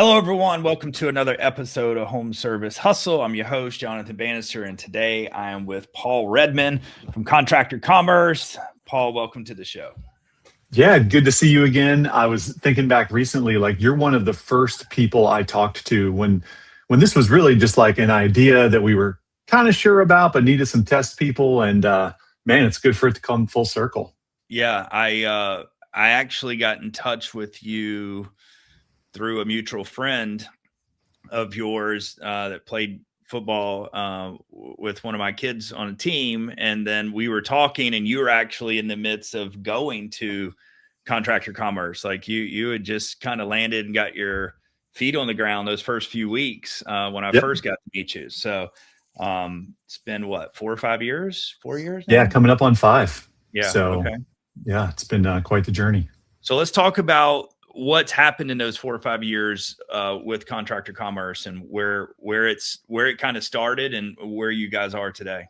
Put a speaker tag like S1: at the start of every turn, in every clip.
S1: Hello, everyone. Welcome to another episode of Home Service Hustle. I'm your host, Jonathan Bannister, and today I am with Paul Redman from Contractor Commerce. Paul, welcome to the show.
S2: Yeah, good to see you again. I was thinking back recently, like you're one of the first people I talked to when this was really just like an idea that we were kind of sure about, but needed some test people. And man, it's good for it to come full circle.
S1: Yeah, I actually got in touch with you through a mutual friend of yours that played football with one of my kids on a team, and then we were talking, and you were actually in the midst of going to Contractor Commerce. Like you had just kind of landed and got your feet on the ground those first few weeks when I
S2: Yep.
S1: first got to meet you. So it's been what, 4 or 5 years, 4 years now?
S2: Yeah, coming up on 5.
S1: Yeah.
S2: So
S1: Okay.
S2: yeah, it's been quite the journey.
S1: So let's talk about what's happened in those 4 or 5 years with Contractor Commerce and where it kind of started and where you guys are today.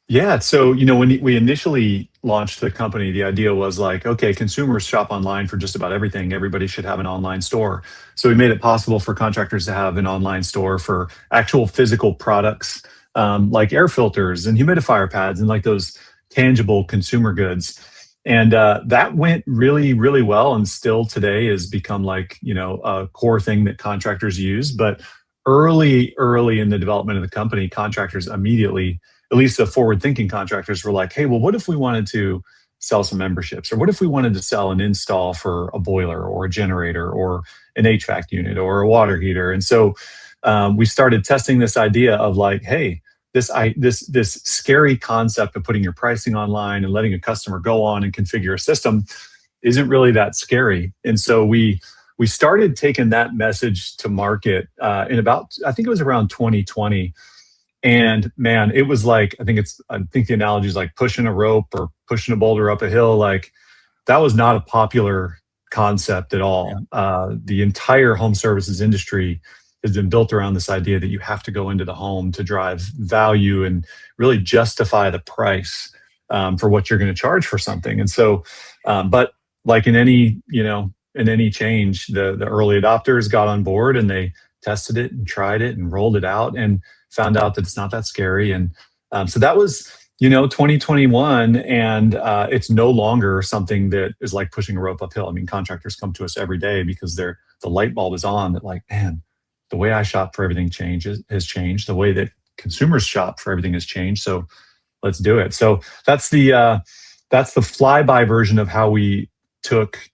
S2: Yeah. So, when we initially launched the company, the idea was like, okay, consumers shop online for just about everything. Everybody should have an online store. So we made it possible for contractors to have an online store for actual physical products, like air filters and humidifier pads and like those tangible consumer goods. And that went really, really well. And still today has become like, a core thing that contractors use. But early in the development of the company, contractors immediately, at least the forward thinking contractors, were like, hey, well, what if we wanted to sell some memberships? Or what if we wanted to sell an install for a boiler or a generator or an HVAC unit or a water heater? And so we started testing this idea of like, hey, this scary concept of putting your pricing online and letting a customer go on and configure a system isn't really that scary. And so we started taking that message to market in about, I think it was around 2020. And man, it was like, I think the analogy is like pushing a rope or pushing a boulder up a hill. Like that was not a popular concept at all. The entire home services industry has been built around this idea that you have to go into the home to drive value and really justify the price for what you're going to charge for something. And so, but like in any change, the early adopters got on board and they tested it and tried it and rolled it out and found out that it's not that scary. And so that was 2021, and it's no longer something that is like pushing a rope uphill. I mean, contractors come to us every day because the light bulb is on that, like, man, the way I shop for everything has changed. The way that consumers shop for everything has changed. So let's do it. So that's the flyby version of how we took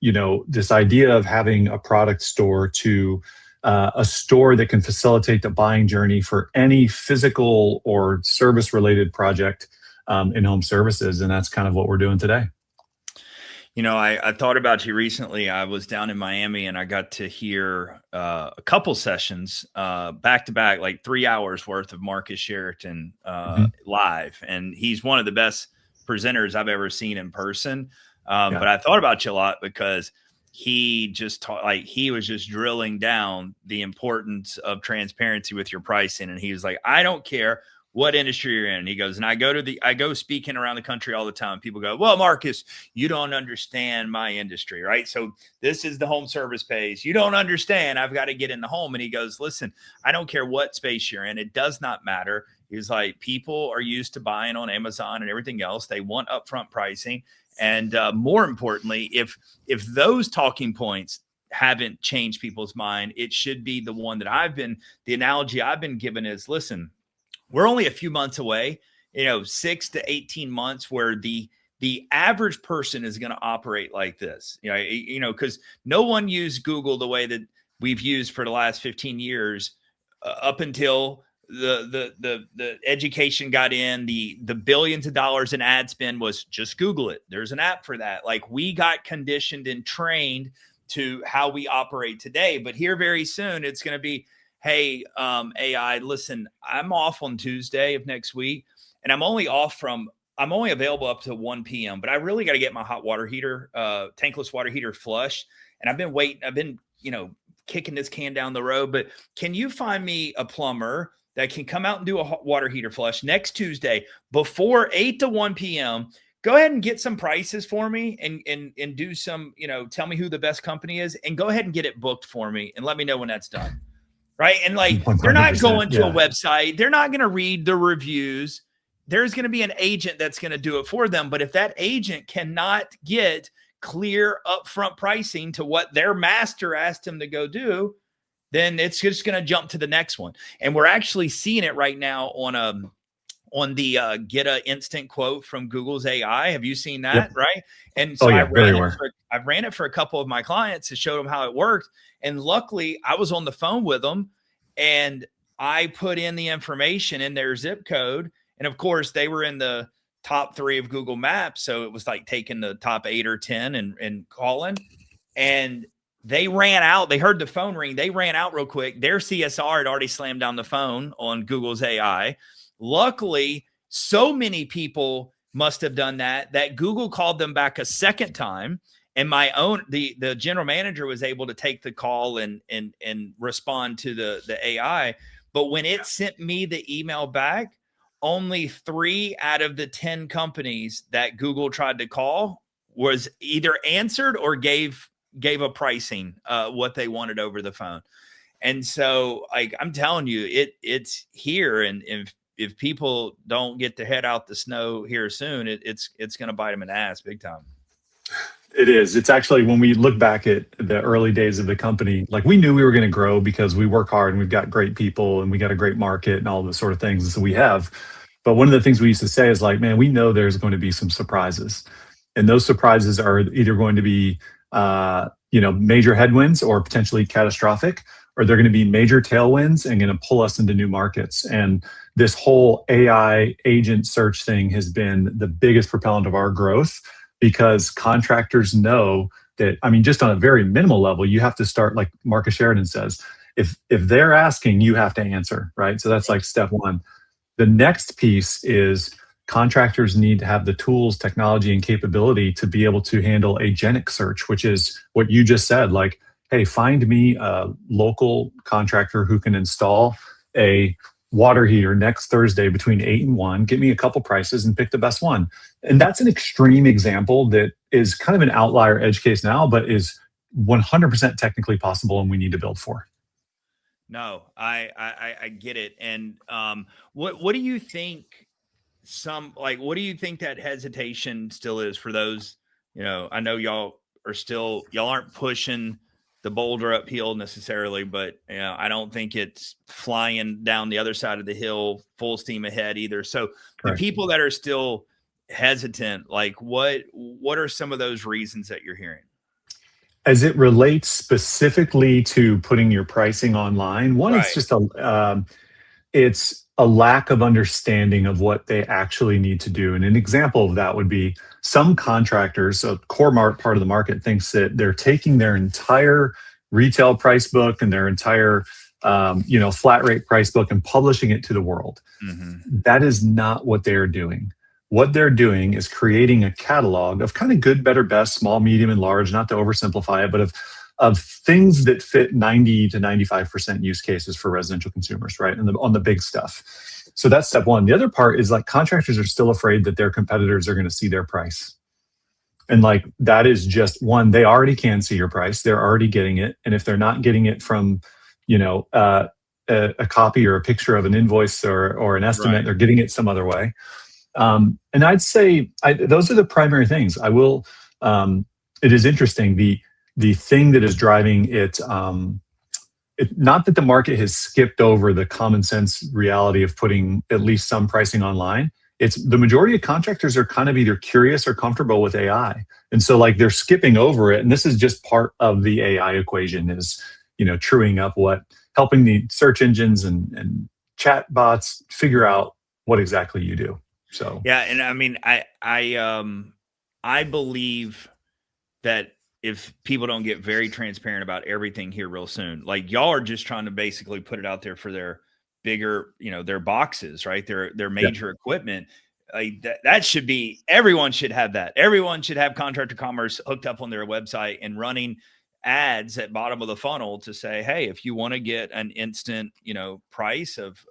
S2: this idea of having a product store to a store that can facilitate the buying journey for any physical or service related project in home services. And that's kind of what we're doing today.
S1: I thought about you recently. I was down in Miami and I got to hear a couple sessions back to back, like 3 hours worth of Marcus Sheraton live. And he's one of the best presenters I've ever seen in person. But I thought about you a lot because he just he was just drilling down the importance of transparency with your pricing. And he was like, I don't care what industry you're in. He goes, and I go speaking around the country all the time. People go, well, Marcus, you don't understand my industry, right? So this is the home service pays. You don't understand. I've got to get in the home. And he goes, listen, I don't care what space you're in. It does not matter. He's like, people are used to buying on Amazon and everything else. They want upfront pricing. And more importantly, if those talking points haven't changed people's mind, it should be the one that the analogy I've been given is, listen, we're only a few months away, 6 to 18 months where the average person is going to operate like this, because no one used Google the way that we've used for the last 15 years up until the education got in, the billions of dollars in ad spend was just Google it. There's an app for that. Like we got conditioned and trained to how we operate today, but here very soon it's going to be, hey, AI, listen, I'm off on Tuesday of next week and I'm only available up to 1 p.m., but I really got to get my hot water heater, tankless water heater flushed. And I've been kicking this can down the road, but can you find me a plumber that can come out and do a hot water heater flush next Tuesday before 8 to 1 p.m., go ahead and get some prices for me and do some, tell me who the best company is and go ahead and get it booked for me and let me know when that's done. Right. And like, they're not
S2: 100%.
S1: going to a website. They're not going to read the reviews. There's going to be an agent that's going to do it for them. But if that agent cannot get clear upfront pricing to what their master asked him to go do, then it's just going to jump to the next one. And we're actually seeing it right now on the get a instant quote from Google's AI. Have you seen that?
S2: Yep.
S1: Right. And so I ran it for a couple of my clients to show them how it worked. And luckily I was on the phone with them and I put in the information in their zip code. And of course they were in the top 3 of Google Maps. So it was like taking the top 8 or 10 and calling. And they ran out. They heard the phone ring. They ran out real quick. Their CSR had already slammed down the phone on Google's AI. Luckily, so many people must have done that Google called them back a second time. And the general manager was able to take the call and respond to the AI. But when it sent me the email back, only 3 out of the 10 companies that Google tried to call was either answered or gave a pricing, what they wanted over the phone. And so like, I'm telling you, it's here. And if people don't get their head out the snow here soon, it's going to bite them in the ass big time.
S2: It is. It's actually, when we look back at the early days of the company, like we knew we were going to grow because we work hard and we've got great people and we got a great market and all the sort of things that we have. But one of the things we used to say is like, man, we know there's going to be some surprises. And those surprises are either going to be, major headwinds or potentially catastrophic, or they're going to be major tailwinds and going to pull us into new markets. And this whole AI agent search thing has been the biggest propellant of our growth, because contractors know that, I mean, just on a very minimal level, you have to start, like Marcus Sheridan says, if they're asking, you have to answer, right? So that's like step one. The next piece is contractors need to have the tools, technology, and capability to be able to handle agentic search, which is what you just said. Like, hey, find me a local contractor who can install a water heater next Thursday between 8 and 1, get me a couple prices and pick the best one. And that's an extreme example that is kind of an outlier edge case now, but is 100% technically possible and we need to build for.
S1: No, I get it. And what do you think what do you think that hesitation still is for those, I know y'all aren't pushing the boulder uphill necessarily, but I don't think it's flying down the other side of the hill full steam ahead either. So the people that are still hesitant, like what are some of those reasons that you're hearing?
S2: As it relates specifically to putting your pricing online, one, it's just it's a lack of understanding of what they actually need to do. And an example of that would be some contractors, a core part of the market, thinks that they're taking their entire retail price book and their entire flat rate price book and publishing it to the world. Mm-hmm. That is not what they're doing. What they're doing is creating a catalog of kind of good, better, best, small, medium, and large, not to oversimplify it, but of things that fit 90 to 95% use cases for residential consumers, right? And on the big stuff. So that's step one. The other part is like contractors are still afraid that their competitors are going to see their price. And like, that is just one, they already can see your price. They're already getting it. And if they're not getting it from, a copy or a picture of an invoice or an estimate, they're getting it some other way. And I'd say those are the primary things. I will, it is interesting. The thing that is driving it, not that the market has skipped over the common sense reality of putting at least some pricing online. It's the majority of contractors are kind of either curious or comfortable with AI. And so like they're skipping over it. And this is just part of the AI equation is, truing up helping the search engines and chat bots figure out what exactly you do. So,
S1: yeah. And I mean, I believe that if people don't get very transparent about everything here real soon, like y'all are just trying to basically put it out there for their bigger, their boxes, right? Their major equipment. Like that should be, everyone should have that. Everyone should have Contractor Commerce hooked up on their website and running ads at bottom of the funnel to say, hey, if you want to get an instant, price of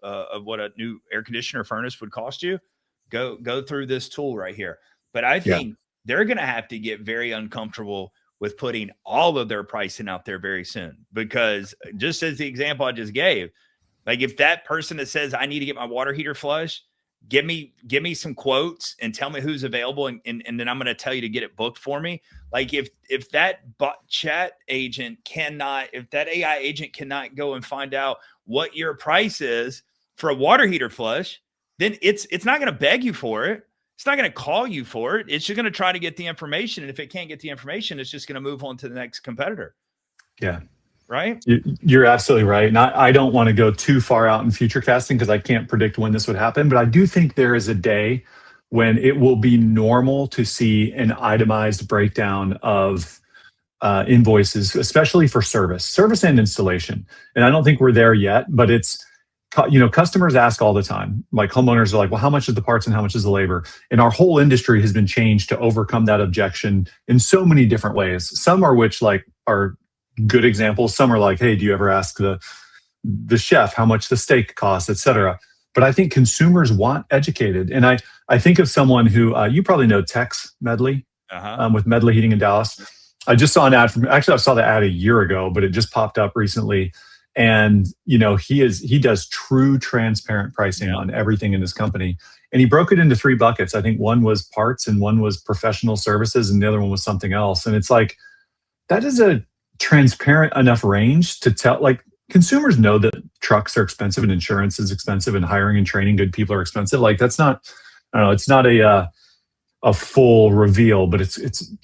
S1: what a new air conditioner furnace would cost you, go through this tool right here. But I
S2: Yeah.
S1: think they're going to have to get very uncomfortable with putting all of their pricing out there very soon, because just as the example I just gave, like if that person that says I need to get my water heater flushed, give me some quotes and tell me who's available, and then I'm going to tell you to get it booked for me. Like if that bot chat agent cannot, if that AI agent cannot go and find out what your price is for a water heater flush, then it's not going to beg you for it. It's not going to call you for it. It's just going to try to get the information. And if it can't get the information, it's just going to move on to the next competitor.
S2: Yeah.
S1: Right.
S2: You're absolutely right. And I don't want to go too far out in future casting because I can't predict when this would happen. But I do think there is a day when it will be normal to see an itemized breakdown of invoices, especially for service and installation. And I don't think we're there yet, but it's, customers ask all the time. Like homeowners are like, well, how much is the parts and how much is the labor? And our whole industry has been changed to overcome that objection in so many different ways. Some are which like are good examples. Some are like, hey, do you ever ask the chef how much the steak costs, et cetera? But I think consumers want educated. And I think of someone who, you probably know Tex Medley, with Medley Heating in Dallas. I just saw an ad actually I saw the ad a year ago, but it just popped up recently. And, he does true transparent pricing on everything in his company. And he broke it into 3 buckets. I think one was parts and one was professional services and the other one was something else. And it's like, that is a transparent enough range to tell, like, consumers know that trucks are expensive and insurance is expensive and hiring and training good people are expensive. Like that's not, I don't know, it's not a full reveal, but it's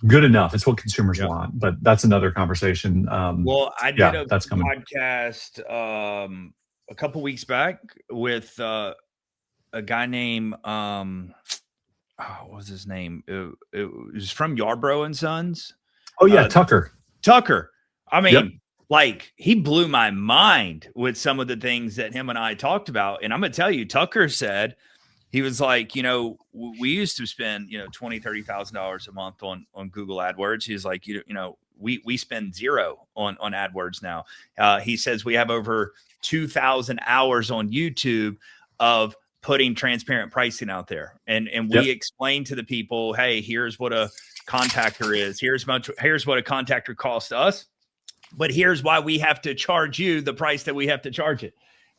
S2: good enough. It's what consumers want, but that's another conversation.
S1: Well, I did a
S2: that's coming.
S1: podcast a couple weeks back with a guy named what was his name? It was from Yarbrough and Sons.
S2: Oh yeah, Tucker.
S1: I mean, like he blew my mind with some of the things that him and I talked about. And I'm going to tell you, Tucker said, he was like, we used to spend, $20,000, $30,000 a month on Google AdWords. He's like, we spend zero on AdWords now. He says we have over 2,000 hours on YouTube of putting transparent pricing out there. And we explain to the people, hey, here's what a contactor is. Here's what a contactor costs us. But here's why we have to charge you the price that we have to charge it.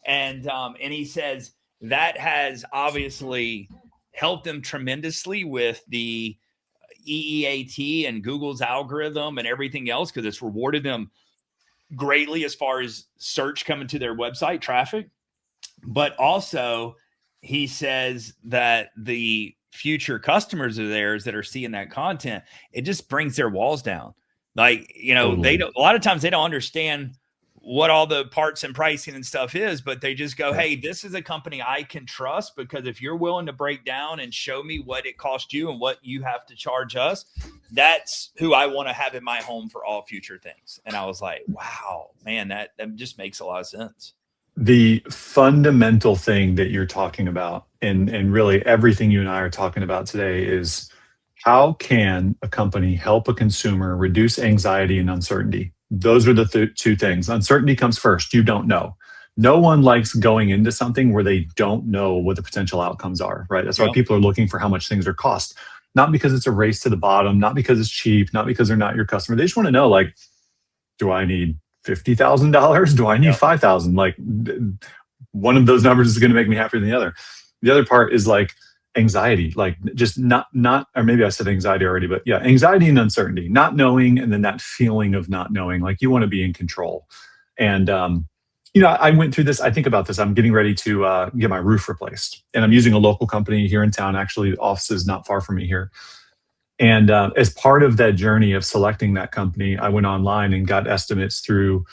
S1: And he says that has obviously helped them tremendously with the EEAT and Google's algorithm and everything else, because it's rewarded them greatly as far as search coming to their website traffic. But also he says that the future customers of theirs that are seeing that content, it just brings their walls down. Like, totally. They don't, a lot of times they don't understand what all the parts and pricing and stuff is, but they just go, hey, this is a company I can trust, because if you're willing to break down and show me what it cost you and what you have to charge us, that's who I want to have in my home for all future things. And I was like, wow, man, that just makes a lot of sense.
S2: The fundamental thing that you're talking about, and really everything you and I are talking about today, is how can a company help a consumer reduce anxiety and uncertainty? Those are the two things. Uncertainty comes first. You don't know. No one likes going into something where they don't know what the potential outcomes are, right? That's why people are looking for how much things are cost. Not because it's a race to the bottom, not because it's cheap, not because they're not your customer. They just want to know, like, do I need $50,000? Do I need $5,000? Like, one of those numbers is going to make me happier than the other. The other part is like anxiety, like just not, or maybe I said anxiety already, but yeah, anxiety and uncertainty, not knowing, and then that feeling of not knowing, like you want to be in control. And I went through this. I think about this. I'm getting ready to get my roof replaced, and I'm using a local company here in town. Actually, the office is not far from me here. And as part of that journey of selecting that company, I went online and got estimates through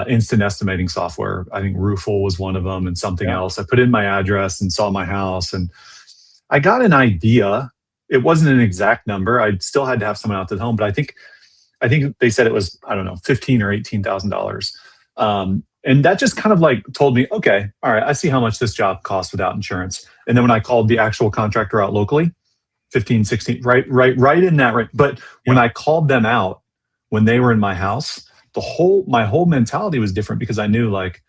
S2: instant estimating software. I think Roofle was one of them, and something else. I put in my address and saw my house, and I got an idea. It wasn't an exact number. I still had to have someone out to the home, but I think they said it was, I don't know, $15,000 or $18,000. And that just kind of like told me, okay, all right, I see how much this job costs without insurance. And then when I called the actual contractor out locally, 15, 16, right in that range. But when I called them out, when they were in my house, my whole mentality was different, because I knew, like,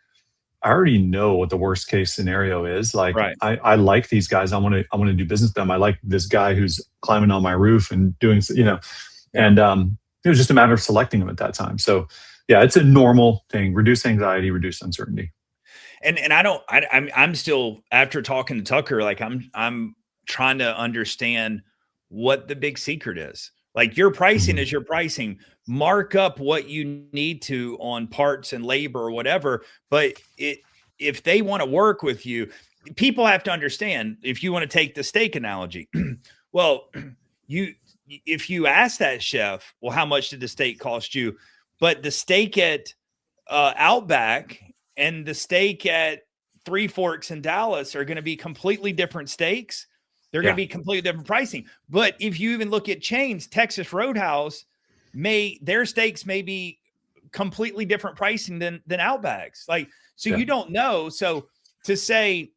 S2: I already know what the worst case scenario is. Like
S1: Right.
S2: I like these guys. I want to do business with them. I like this guy who's climbing on my roof and doing,
S1: Yeah.
S2: and it was just a matter of selecting them at that time. So yeah, it's a normal thing. Reduce anxiety, reduce uncertainty.
S1: And I don't I'm still, after talking to Tucker, like I'm trying to understand what the big secret is. Like, your pricing
S2: Mhm.
S1: is your pricing. Mark up what you need to on parts and labor or whatever, but if they want to work with you, people have to understand. If you want to take the steak analogy, well, you if you ask that chef, well, how much did the steak cost you? But the steak at Outback and the steak at Three Forks in Dallas are going to be completely different steaks. They're going to
S2: Yeah,
S1: be completely different pricing. But if you even look at chains, Texas Roadhouse their steaks may be completely different pricing than Outbacks. Like, so
S2: yeah,
S1: you don't know. So to say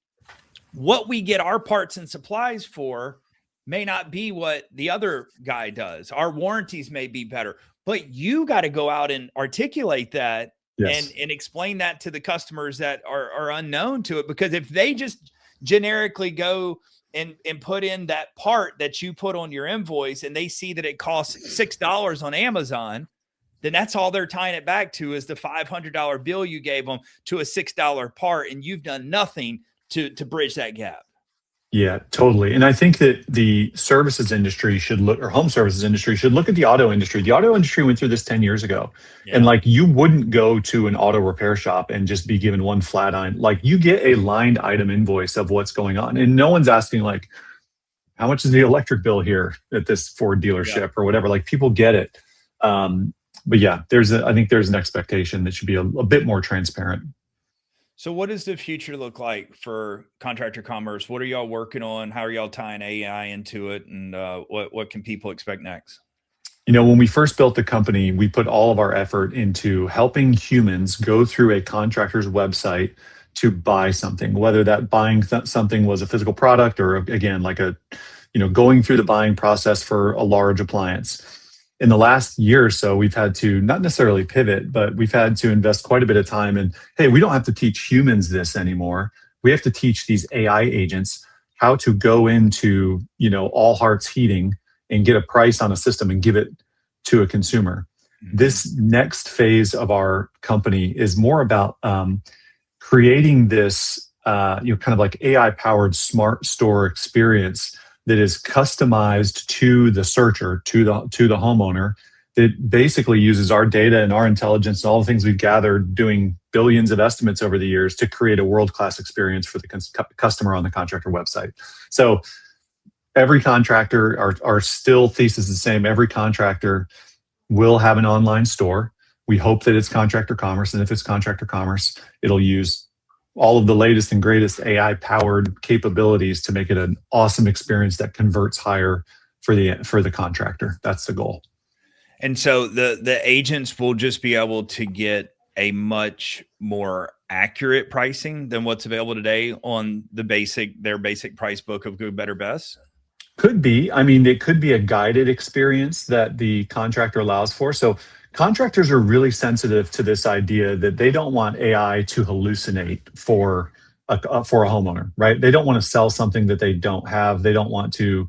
S1: what we get our parts and supplies for may not be what the other guy does. Our warranties may be better, but you got to go out and articulate that
S2: yes.
S1: and explain that to the customers that are unknown to it. Because if they just generically go and put in that part that you put on your invoice and they see that it costs $6 on Amazon, then that's all they're tying it back to, is the $500 bill you gave them to a $6 part, and you've done nothing to bridge that gap.
S2: Yeah, totally. And I think that the services industry should look, or home services industry should look at the auto industry. The auto industry went through this 10 years ago. And
S1: Yeah.
S2: like, you wouldn't go to an auto repair shop and just be given one flat iron. Like, you get a lined item invoice of what's going on. And no one's asking like, how much is the electric bill here at this Ford
S1: Yeah.
S2: dealership or whatever. Like, people get it. But yeah, I think there's an expectation that should be a bit more transparent.
S1: So what does the future look like for contractor commerce? What are y'all working on? How are y'all tying AI into it? And what can people expect next?
S2: When we first built the company, we put all of our effort into helping humans go through a contractor's website to buy something, whether that buying something was a physical product or, again, like going through the buying process for a large appliance. In the last year or so, we've had to not necessarily pivot, but we've had to invest quite a bit of time in, hey, we don't have to teach humans this anymore. We have to teach these AI agents how to go into, All Hearts Heating and get a price on a system and give it to a consumer.
S1: Mhm.
S2: This next phase of our company is more about creating this, kind of like AI powered smart store experience that is customized to the searcher, to the homeowner. That basically uses our data and our intelligence and all the things we've gathered doing billions of estimates over the years to create a world class experience for the customer on the contractor website. So every contractor, our still thesis is the same. Every contractor will have an online store. We hope that it's contractor commerce. And if it's contractor commerce, it'll use all of the latest and greatest AI powered capabilities to make it an awesome experience that converts higher for the contractor. That's the goal.
S1: And so the agents will just be able to get a much more accurate pricing than what's available today on their basic price book of good, better, best.
S2: Could be. I mean, it could be a guided experience that the contractor allows for. So contractors are really sensitive to this idea that they don't want AI to hallucinate for a homeowner, right? They don't want to sell something that they don't have. They don't want to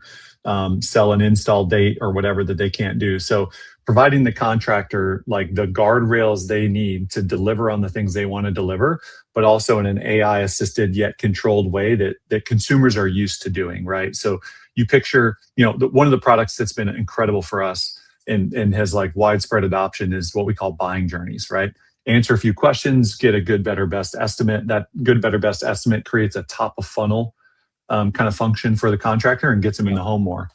S2: sell an install date or whatever that they can't do. So providing the contractor like the guardrails they need to deliver on the things they want to deliver, but also in an AI assisted yet controlled way that consumers are used to doing, right? So you picture, one of the products that's been incredible for us and has like widespread adoption is what we call buying journeys, right? Answer a few questions, get a good, better, best estimate. That good, better, best estimate creates a top of funnel kind of function for the contractor and gets them in
S1: Yeah.
S2: the home more.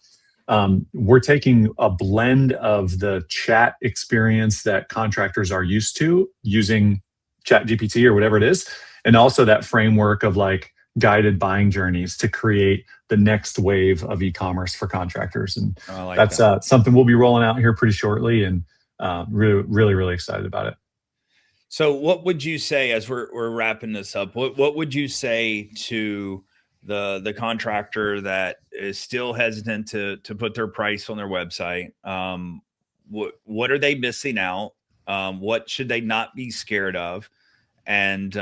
S2: We're taking a blend of the chat experience that contractors are used to using chat GPT or whatever it is, and also that framework of like guided buying journeys to create the next wave of e-commerce for contractors. And
S1: I like
S2: that's
S1: that.
S2: something we'll be rolling out here pretty shortly, and really, really, really excited about it.
S1: So what would you say, as we're wrapping this up, what would you say to the contractor that is still hesitant to put their price on their website? What are they missing out? What should they not be scared of? And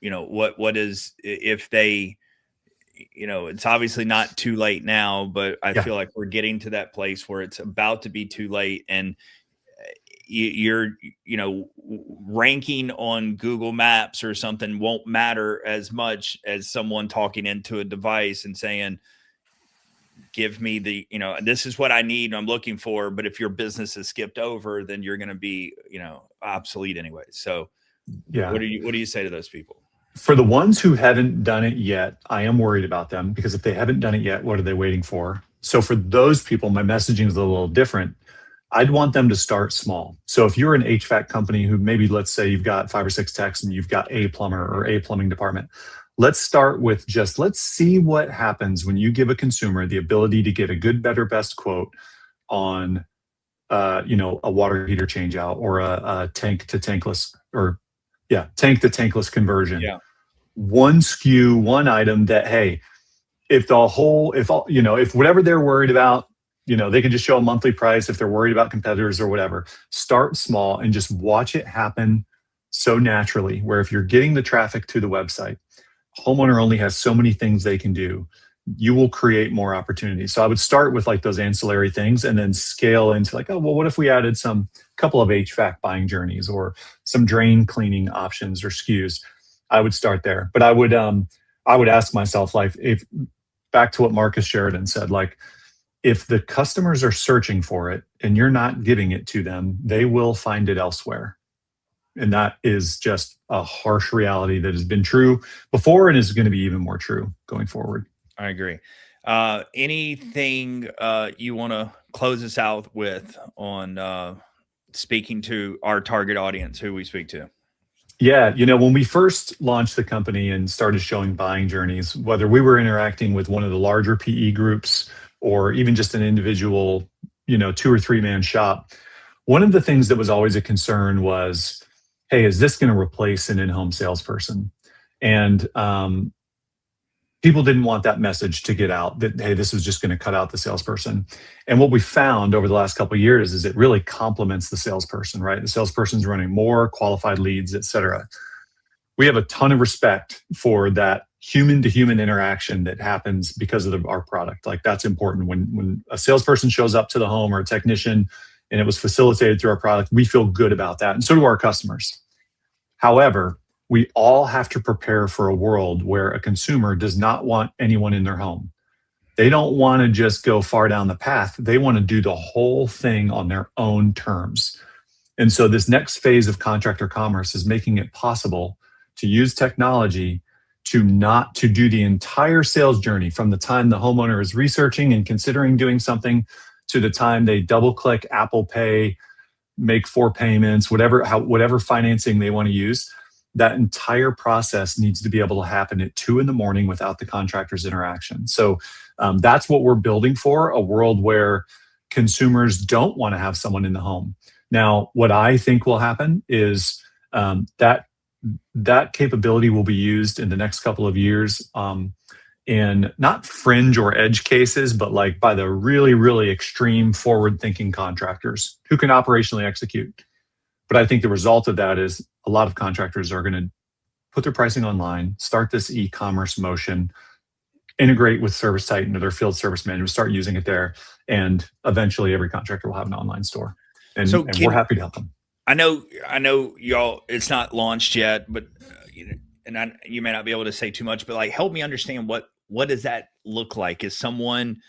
S1: what is, if they, it's obviously not too late now, but I
S2: Yeah.
S1: feel like we're getting to that place where it's about to be too late. And you're, ranking on Google Maps or something won't matter as much as someone talking into a device and saying, give me the, this is what I need and I'm looking for. But if your business is skipped over, then you're going to be, obsolete anyway. So
S2: Yeah.
S1: what do you say to those people?
S2: For the ones who haven't done it yet, I am worried about them, because if they haven't done it yet, what are they waiting for? So for those people, my messaging is a little different. I'd want them to start small. So if you're an HVAC company who, maybe, let's say you've got 5 or 6 techs and you've got a plumber or a plumbing department, let's start with let's see what happens when you give a consumer the ability to get a good, better, best quote on a water heater change out, or a tank to tankless, or tank to tankless conversion.
S1: Yeah.
S2: One SKU, one item that, hey, if whatever they're worried about, they can just show a monthly price. If they're worried about competitors or whatever, start small and just watch it happen so naturally, where if you're getting the traffic to the website, homeowner only has so many things they can do. You will create more opportunities. So I would start with like those ancillary things, and then scale into like, oh, well, what if we added some couple of HVAC buying journeys or some drain cleaning options or SKUs? I would start there. But I would ask myself, like, if, back to what Marcus Sheridan said, like, if the customers are searching for it and you're not giving it to them, they will find it elsewhere. And that is just a harsh reality that has been true before and is going to be even more true going forward.
S1: I agree. Anything you want to close us out with on speaking to our target audience, who we speak to?
S2: Yeah, when we first launched the company and started showing buying journeys, whether we were interacting with one of the larger PE groups or even just an individual, 2 or 3 man shop, one of the things that was always a concern was, hey, is this going to replace an in-home salesperson? And people didn't want that message to get out, that, hey, this was just going to cut out the salesperson. And what we found over the last couple of years is it really complements the salesperson, right? The salesperson's running more qualified leads, et cetera. We have a ton of respect for that human to human interaction that happens because of our product. Like, that's important. When a salesperson shows up to the home, or a technician, and it was facilitated through our product, we feel good about that. And so do our customers. However, we all have to prepare for a world where a consumer does not want anyone in their home. They don't want to just go far down the path. They want to do the whole thing on their own terms. And so this next phase of contractor commerce is making it possible to use technology to do the entire sales journey, from the time the homeowner is researching and considering doing something to the time they double click Apple Pay, make 4 payments, whatever financing they want to use. That entire process needs to be able to happen at 2 a.m. without the contractor's interaction. So that's what we're building for, a world where consumers don't want to have someone in the home. Now, what I think will happen is that capability will be used in the next couple of years in not fringe or edge cases, but like by the really, really extreme forward-thinking contractors who can operationally execute. But I think the result of that is a lot of contractors are going to put their pricing online, start this e-commerce motion, integrate with ServiceTitan or their field service manager, start using it there, and eventually every contractor will have an online store. And we're happy to help them.
S1: I know y'all, it's not launched yet, but you may not be able to say too much, but like, help me understand what does that look like? Is someone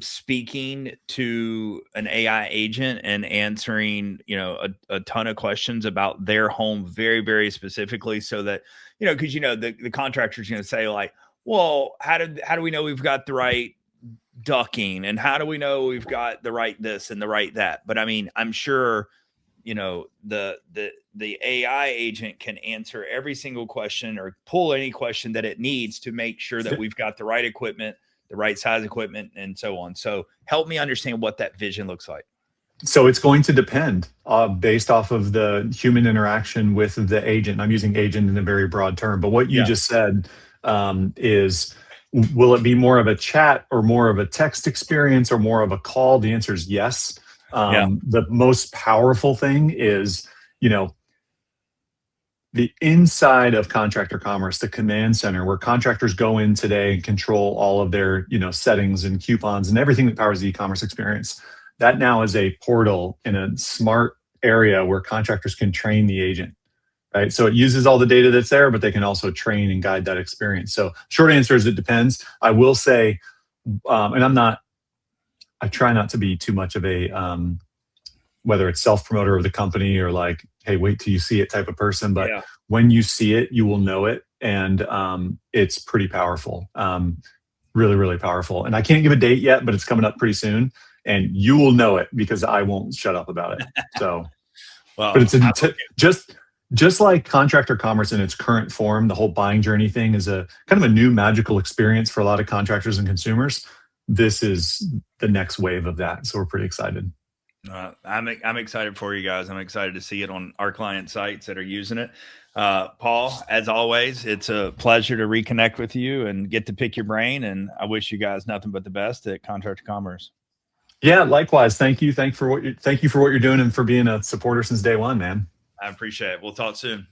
S1: speaking to an AI agent and answering, a ton of questions about their home very, very specifically, so that, because, the contractor's going to say like, well, how do we know we've got the right ducking, and how do we know we've got the right this and the right that? But I mean, I'm sure, the AI agent can answer every single question or pull any question that it needs to make sure that we've got the right equipment, the right size equipment, and so on. So help me understand what that vision looks like.
S2: So it's going to depend based off of the human interaction with the agent. I'm using agent in a very broad term, but what you just said is, will it be more of a chat or more of a text experience or more of a call? The answer is yes. The most powerful thing is, the inside of contractor commerce, the command center, where contractors go in today and control all of their, settings and coupons and everything that powers the e-commerce experience. That now is a portal in a smart area where contractors can train the agent, right? So it uses all the data that's there, but they can also train and guide that experience. So short answer is it depends. I will say, and I try not to be too much of a, whether it's self-promoter of the company or like, hey, wait till you see it type of person. But
S1: Yeah.
S2: when you see it, you will know it. And it's pretty powerful. Really, really powerful. And I can't give a date yet, but it's coming up pretty soon. And you will know it because I won't shut up about it. So,
S1: Well,
S2: but it's just like contractor commerce in its current form, the whole buying journey thing is a kind of a new magical experience for a lot of contractors and consumers. This is the next wave of that. So we're pretty excited.
S1: I'm excited for you guys. I'm excited to see it on our client sites that are using it. Paul, as always, it's a pleasure to reconnect with you and get to pick your brain. And I wish you guys nothing but the best at Contractor Commerce.
S2: Yeah, likewise. Thank you. Thank you for what you're doing and for being a supporter since day one, man.
S1: I appreciate it. We'll talk soon.